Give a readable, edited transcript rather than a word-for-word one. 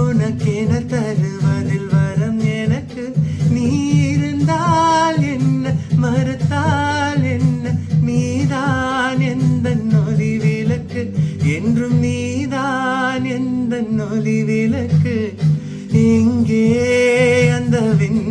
உனக்கென தருவதில் வரம் எனக்கு. நீ இருந்தால் என்ன, மறுத்தால் என்ன, நீதான் எந்த ஒளி விளக்கு, என்றும் நீதான் எந்த ஒளி விளக்கு. எங்கே அந்த விண்